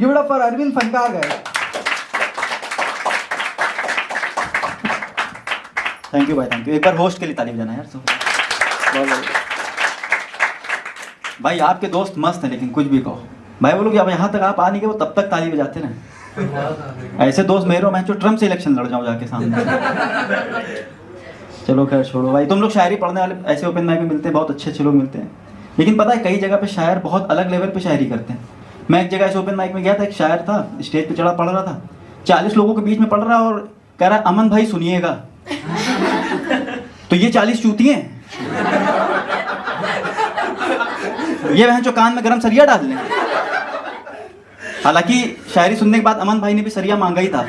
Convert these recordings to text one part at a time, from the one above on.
Give it up for Arvind Fankar guys. Thank you भाई, thank you. एक बार होस्ट के लिए ताली बजाना यार। बहुत भाई आपके दोस्त मस्त हैं, लेकिन कुछ भी कहो भाई, बोलो कि अब यहाँ तक आप आ नहीं गए वो तब तक ताली बजाते रहे। ऐसे दोस्त मेरे मैं जो ट्रम्प से इलेक्शन लड़ जाऊँ जाके सामने। चलो खैर छोड़ो भाई, तुम लोग शायरी पढ़ने वाले ऐसे ओपन माइक में मिलते हैं, बहुत अच्छे अच्छे लोग मिलते हैं। लेकिन पता है कई जगह पे शायर बहुत अलग लेवल पे शायरी करते हैं। मैं एक जगह ऐसे ओपन माइक में गया था, एक शायर था स्टेज पे चढ़ा पढ़ रहा था, 40 लोगों के बीच में पढ़ रहा और कह रहा अमन भाई सुनिएगा। तो ये 40 चूतिए हैं, ये वह जो कान में गरम सरिया डाल लें। हालांकि शायरी सुनने के बाद अमन भाई ने भी सरिया मांगा ही था।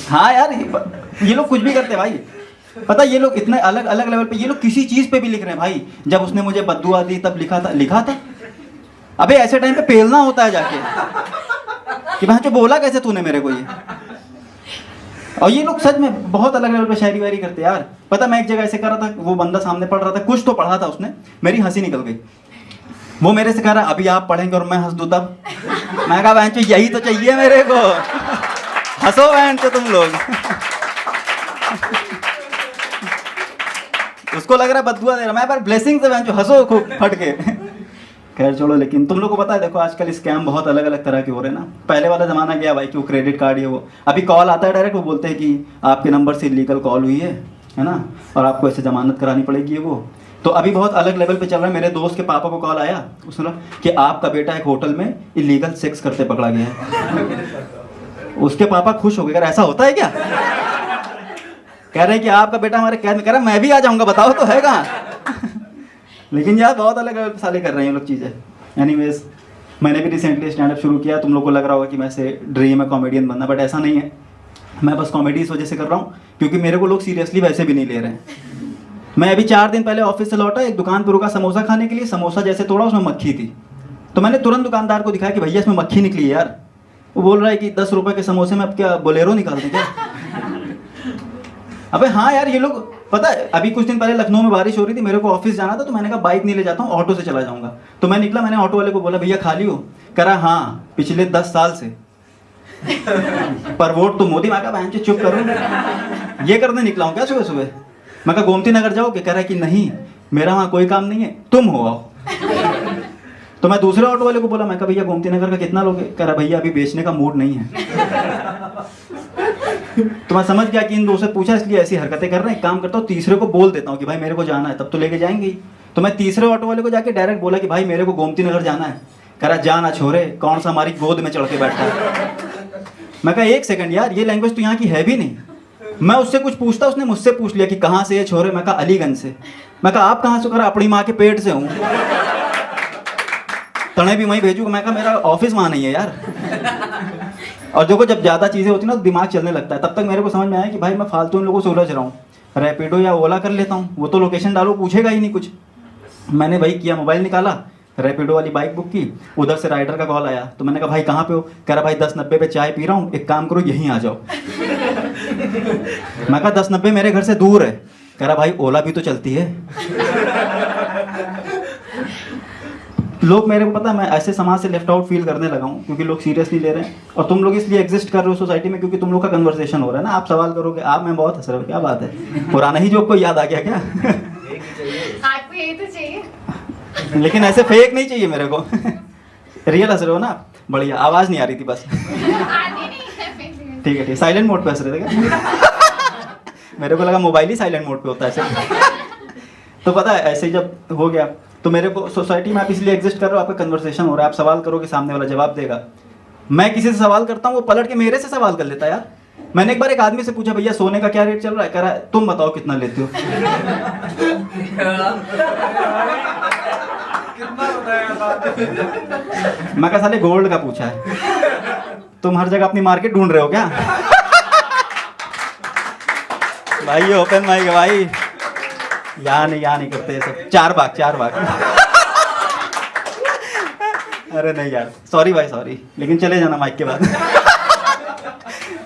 हाँ यार, ये लोग कुछ भी करते हैं भाई। पता ये लोग इतने अलग अलग लेवल पे, ये लोग किसी चीज पे भी लिख रहे हैं भाई। जब उसने मुझे बद्दुआ दी तब लिखा था। अबे ऐसे टाइम पे पेलना होता है जाके कि भाई जो बोला कैसे तूने मेरे को ये। और ये लोग सच में बहुत अलग लेवल पे शायरी वायरी करते हैं यार। पता मैं एक जगह ऐसे कर रहा था, वो बंदा सामने पढ़ रहा था, कुछ तो पढ़ा था उसने, मेरी हंसी निकल गई। वो मेरे से कह रहा अभी आप पढ़ेंगे और मैं हंस दूं तब। मैं कहा बहन यही तो चाहिए मेरे को, हंसो बहन तो तुम लोग। उसको लग रहा है बद्दुआ दे रहा, मैं पर ब्लेसिंग से बहन जो हंसो खूब फट के। खैर छोड़ो, लेकिन तुम लोग को पता है देखो आजकल स्कैम बहुत अलग अलग तरह के हो रहे हैं ना। पहले वाला जमाना गया भाई कि वो क्रेडिट कार्ड ये वो, अभी कॉल आता है डायरेक्ट, वो बोलते हैं कि आपके नंबर से इलीगल कॉल हुई है ना, और आपको ऐसे जमानत करानी पड़ेगी ये वो। तो अभी बहुत अलग लेवल पे चल रहा है। मेरे दोस्त के पापा को कॉल आया, उसने कहा कि आपका बेटा एक होटल में इलीगल सेक्स करते पकड़ा गया है। उसके पापा खुश हो गए, अगर ऐसा होता है क्या? कह रहे हैं कि आपका बेटा हमारे कैद में। कह रहा मैं भी आ जाऊंगा, बताओ तो है कहाँ। लेकिन यार बहुत अलग अलग साले कर रहे हैं ये लोग चीज़ें। एनीवेज, मैंने भी रिसेंटली स्टैंड अप शुरू किया। तुम लोग को लग रहा होगा कि मैं से ड्रीम है कॉमेडियन बनना, बट ऐसा नहीं है। मैं बस कॉमेडी इस वजह से कर रहा हूँ क्योंकि मेरे को लोग सीरियसली वैसे भी नहीं ले रहे हैं। मैं अभी 4 दिन पहले ऑफिस से लौटा, एक दुकान पर रुका समोसा खाने के लिए। समोसा जैसे तोड़ा उसमें मक्खी थी, तो मैंने तुरंत दुकानदार को दिखाया कि भैया इसमें मक्खी निकली है यार। वो बोल रहा है कि 10 रुपए के समोसे में अब क्या बोलेरो निकाल दें क्या? अबे हाँ यार, ये लोग पता है अभी कुछ दिन पहले लखनऊ में बारिश हो रही थी, मेरे को ऑफिस जाना था, तो मैंने कहा बाइक नहीं ले जाता हूँ, ऑटो से चला जाऊंगा। तो मैं निकला, मैंने ऑटो वाले को बोला भैया खाली हो? कह रहा हाँ पिछले 10 साल से। पर वोट तो मोदी। मैं कहा चुप करो, ये करने निकला हूँ क्या सुबह सुबह? मैं कहा गोमती नगर जाओगे? कह रहा है कि नहीं मेरा वहाँ कोई काम नहीं है, तुम हो आओ। तो मैं दूसरे ऑटो वाले को बोला, मैं कहा भैया गोमती नगर का कितना लोगे? कह रहा भैया अभी बेचने का मूड नहीं है। तो मैं समझ गया कि इन दो से पूछा इसलिए ऐसी हरकतें कर रहे हैं। एक काम करता हूँ तीसरे को बोल देता हूँ कि भाई मेरे को जाना है, तब तो लेके जाएंगे ही। तो मैं तीसरे ऑटो वाले को जाके डायरेक्ट बोला कि भाई मेरे को गोमती नगर जाना है। कह रहा जाना छोरे, कौन सा हमारी गोद में चढ़ के बैठा है। मैं कहा एक सेकंड यार, ये लैंग्वेज तो यहाँ की है भी नहीं। मैं उससे कुछ पूछता, उसने मुझसे पूछ लिया कि कहाँ से ये छोरे? मैं कहा अलीगंज से। मैं कहा आप कहाँ से? करा अपनी माँ के पेट से हूँ, तने भी वहीं भेजूंगा। मैं कहा मेरा ऑफिस वहाँ नहीं है यार। और देखो जब ज़्यादा चीज़ें होती ना तो दिमाग चलने लगता है। तब तक मेरे को समझ में आया कि भाई मैं फालतू इन लोगों से उलझ रहा हूँ, रैपिडो या ओला कर लेता हूँ, वो तो लोकेशन डालो पूछेगा ही नहीं कुछ। मैंने भाई किया, मोबाइल निकाला, रैपिडो वाली बाइक बुक की। उधर से राइडर का कॉल आया, तो मैंने कहा भाई कहाँ पे हो? कह रहा भाई 1090 पे चाय पी रहा हूँ, एक काम करो यहीं आ जाओ। मैं कहा 1090 मेरे घर से दूर है। कह रहा भाई ओला भी तो चलती है। लोग मेरे को पता है, मैं ऐसे समाज से लेफ्ट आउट फील करने लगा हूँ क्योंकि लोग सीरियस नहीं ले रहे हैं। और तुम लोग इसलिए एग्जिस्ट कर रहे हो सोसाइटी में क्योंकि तुम लोग का कन्वर्सेशन हो रहा है ना। आप सवाल करोगे, आप मैं बहुत हंस रहे हो, क्या बात है? पुराना ही जोक को याद आ गया क्या? आपको यही तो चाहिए। लेकिन ऐसे फेक नहीं चाहिए मेरे को। रियल हंस रहे हो ना? बढ़िया, आवाज नहीं आ रही थी बस। ठीक है ठीक, साइलेंट मोड पे हंस रहे थे क्या? मेरे को लगा मोबाइल ही साइलेंट मोड पे होता है ऐसे। तो पता है ऐसे ही जब हो गया तो मेरे को सोसाइटी में आप इसलिए एग्जिस्ट कर रहे हो, आपका कन्वर्सेशन हो रहा है, आप सवाल करोगे सामने वाला जवाब देगा। मैं किसी से सवाल करता हूँ, वो पलट के मेरे से सवाल कर लेता है यार। मैंने एक बार एक आदमी से पूछा भैया सोने का क्या रेट चल रहा है? कह रहा है तुम बताओ कितना लेते हो? मैं कहा साले गोल्ड का पूछा है, तुम हर जगह अपनी मार्केट ढूंढ रहे हो क्या? भाई ये ओपन माइक है भाई, यहाँ नहीं करते ये सब। 4 भाग। अरे नहीं यार, सॉरी भाई सॉरी, लेकिन चले जाना माइक के बाद।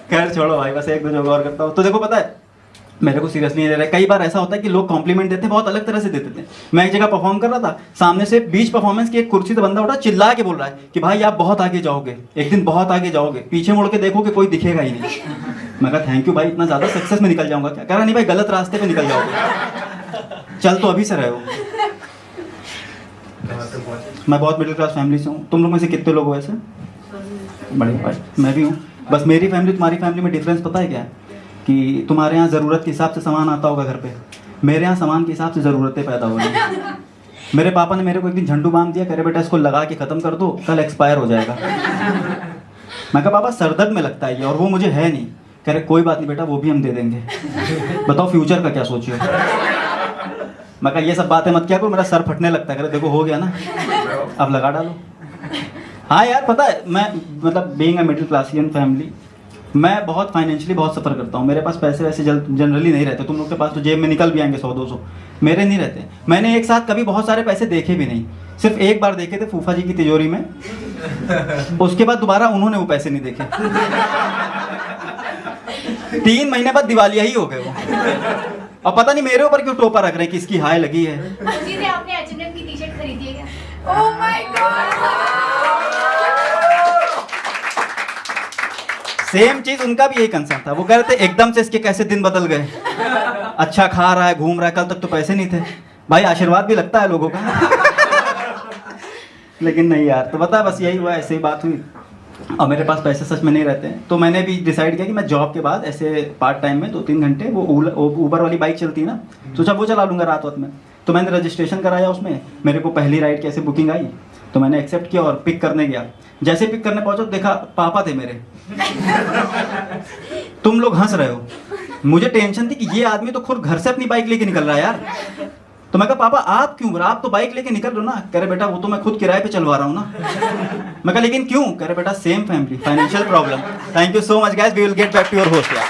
खैर छोड़ो भाई, बस एक दो जोक और करता हूँ। तो देखो पता है मेरे को सीरियसली नहीं ले रहा है। कई बार ऐसा होता है कि लोग कॉम्प्लीमेंट देते हैं, बहुत अलग तरह से देते थे। मैं एक जगह परफॉर्म कर रहा था, सामने से बीच परफॉर्मेंस की एक कुर्सी से बंदा उठा, चिल्ला के बोल रहा है कि भाई आप बहुत आगे जाओगे, एक दिन बहुत आगे जाओगे, पीछे मुड़ के देखो कि कोई दिखेगा ही नहीं। मैं कहा थैंक यू भाई, इतना ज़्यादा सक्सेस में निकल जाऊंगा क्या? कह रहा नहीं भाई, गलत रास्ते पे निकल जाओगे, चल तो अभी से रहे हो। मैं बहुत मिडिल क्लास फैमिली से हूँ। तुम लोग में से कितने लोग हो ऐसे? बड़े भाई मैं भी हूँ। बस मेरी फैमिली तुम्हारी फैमिली में डिफरेंस पता है क्या है? कि तुम्हारे यहाँ ज़रूरत के हिसाब से सामान आता होगा घर पे, मेरे यहाँ सामान के हिसाब से ज़रूरतें पैदा हो रही हैं। मेरे पापा ने मेरे को एक दिन झंडू बांध दिया, कह रहे बेटा इसको लगा के ख़त्म कर दो, कल एक्सपायर हो जाएगा। मैं कहा पापा सरदर्द में लगता है ये, और वो मुझे है नहीं। कह रहे कोई बात नहीं बेटा, वो भी हम दे देंगे, बताओ फ्यूचर का क्या सोचियो। मैं कहा ये सब बातें मत किया करो, मेरा सर फटने लगता है। कह रहे देखो हो गया ना, अब लगा डालो। हाँ यार पता है, मैं मतलब बीइंग अ मिडिल क्लासियन फैमिली, मैं बहुत फाइनेंशियली बहुत सफ़र करता हूँ। मेरे पास पैसे वैसे जनरली नहीं रहते। तुम लोग के पास तो जेब में निकल भी आएंगे 100-200, मेरे नहीं रहते। मैंने एक साथ कभी बहुत सारे पैसे देखे भी नहीं, सिर्फ एक बार देखे थे फूफा जी की तिजोरी में। उसके बाद दोबारा उन्होंने वो पैसे नहीं देखे। 3 महीने बाद दिवालिया ही हो गए वो। और पता नहीं मेरे ऊपर क्यों टोपा रख रहे हैं कि इसकी हाय लगी है। उसी से आपने H&M की टी-शर्ट खरीदी है क्या? Oh my God. सेम चीज उनका भी यही कंसर्न था। वो कह रहे थे एकदम से इसके कैसे दिन बदल गए, अच्छा खा रहा है, घूम रहा है, कल तक तो पैसे नहीं थे। भाई आशीर्वाद भी लगता है लोगों का। लेकिन नहीं यार, तो बता बस यही हुआ, ऐसे ही बात हुई। और मेरे पास पैसे सच में नहीं रहते हैं, तो मैंने भी डिसाइड किया कि मैं जॉब के बाद ऐसे पार्ट टाइम में 2-3 घंटे वो ऊबर वाली बाइक चलती है ना, सोचा वो चला लूँगा रात वक्त में। तो मैंने रजिस्ट्रेशन कराया उसमें, मेरे को पहली राइड कैसे बुकिंग आई, तो मैंने एक्सेप्ट किया और पिक करने गया। जैसे पिक करने पहुंचा तो देखा पापा थे मेरे। तुम लोग हंस रहे हो, मुझे टेंशन थी कि ये आदमी तो खुद घर से अपनी बाइक लेके निकल रहा है यार। तो मैं कहा पापा आप क्यों, आप तो बाइक लेके निकल रहे हो ना। कह रहे बेटा वो तो मैं खुद किराए पे चलवा रहा हूँ ना। मैं कहा लेकिन क्यों? कह रहे बेटा same family, financial problem. Thank you so much guys, we will get back to your host यार।